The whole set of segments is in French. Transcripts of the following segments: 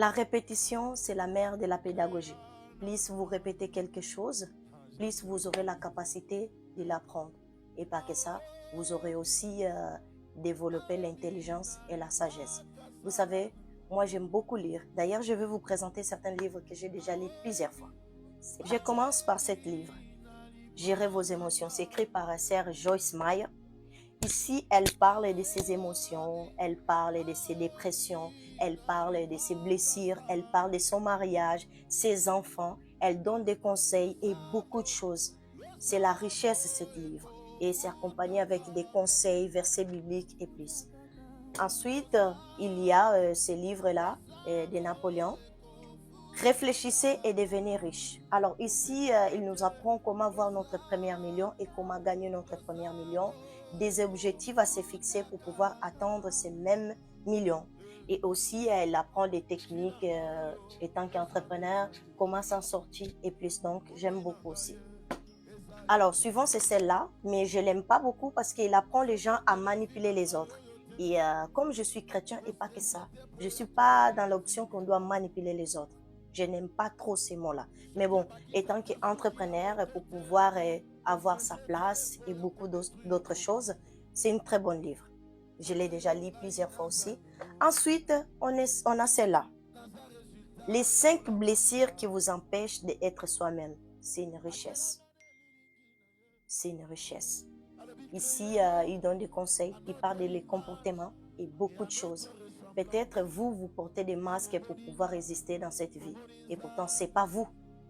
La répétition, c'est la mère de la pédagogie. Plus vous répétez quelque chose, plus vous aurez la capacité de l'apprendre. Et pas que ça, vous aurez aussi développé l'intelligence et la sagesse. Vous savez, moi j'aime beaucoup lire. D'ailleurs, je vais vous présenter certains livres que j'ai déjà lus plusieurs fois. Je commence par cet livre, Gérer vos émotions. C'est écrit par Sir Joyce Meyer. Ici, elle parle de ses émotions, elle parle de ses dépressions, elle parle de ses blessures, elle parle de son mariage, ses enfants, elle donne des conseils et beaucoup de choses. C'est la richesse de ce livre et c'est accompagné avec des conseils, versets bibliques et plus. Ensuite, il y a ce livre-là de Napoléon. Réfléchissez et devenez riche. Alors ici, il nous apprend comment avoir notre premier million et comment gagner notre premier million, des objectifs à se fixer pour pouvoir atteindre ces mêmes millions. Et aussi, elle apprend des techniques étant qu'entrepreneur, comment s'en sortir et plus. Donc, j'aime beaucoup aussi. Alors, suivant, c'est celle-là, mais je l'aime pas beaucoup parce qu'il apprend les gens à manipuler les autres. Et comme je suis chrétien et pas que ça, je suis pas dans l'option qu'on doit manipuler les autres. Je n'aime pas trop ces mots-là. Mais bon, étant qu'entrepreneur, pour pouvoir avoir sa place et beaucoup d'autres choses, c'est une très bonne livre. Je l'ai déjà lu plusieurs fois aussi. Ensuite, on a celle-là. Les 5 blessures qui vous empêchent d'être soi-même. C'est une richesse. C'est une richesse. Ici, il donne des conseils, il parle des comportements et beaucoup de choses. Peut-être vous portez des masques pour pouvoir résister dans cette vie. Et pourtant, ce n'est pas vous.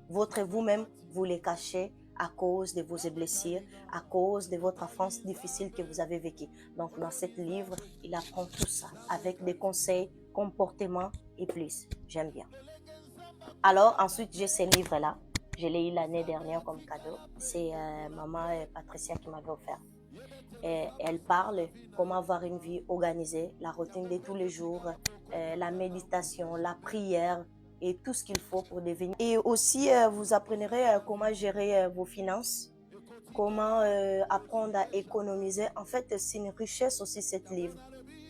Votre vous-même, vous les cachez à cause de vos blessures, à cause de votre enfance difficile que vous avez vécue. Donc, dans ce livre, il apprend tout ça avec des conseils, comportements et plus. J'aime bien. Alors, ensuite, j'ai ce livre-là. Je l'ai eu l'année dernière comme cadeau. C'est maman Patricia qui m'avait offert. Et elle parle comment avoir une vie organisée, la routine de tous les jours, la méditation, la prière et tout ce qu'il faut pour devenir. Et aussi, vous apprendrez comment gérer vos finances, comment apprendre à économiser. En fait, c'est une richesse aussi, ce livre.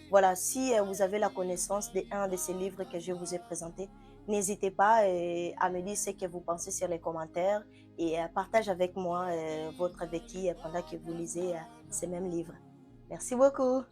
Voilà, si vous avez la connaissance d'un de ces livres que je vous ai présentés, n'hésitez pas à me dire ce que vous pensez sur les commentaires et partagez avec moi votre vécu pendant que vous lisez ces mêmes livres. Merci beaucoup.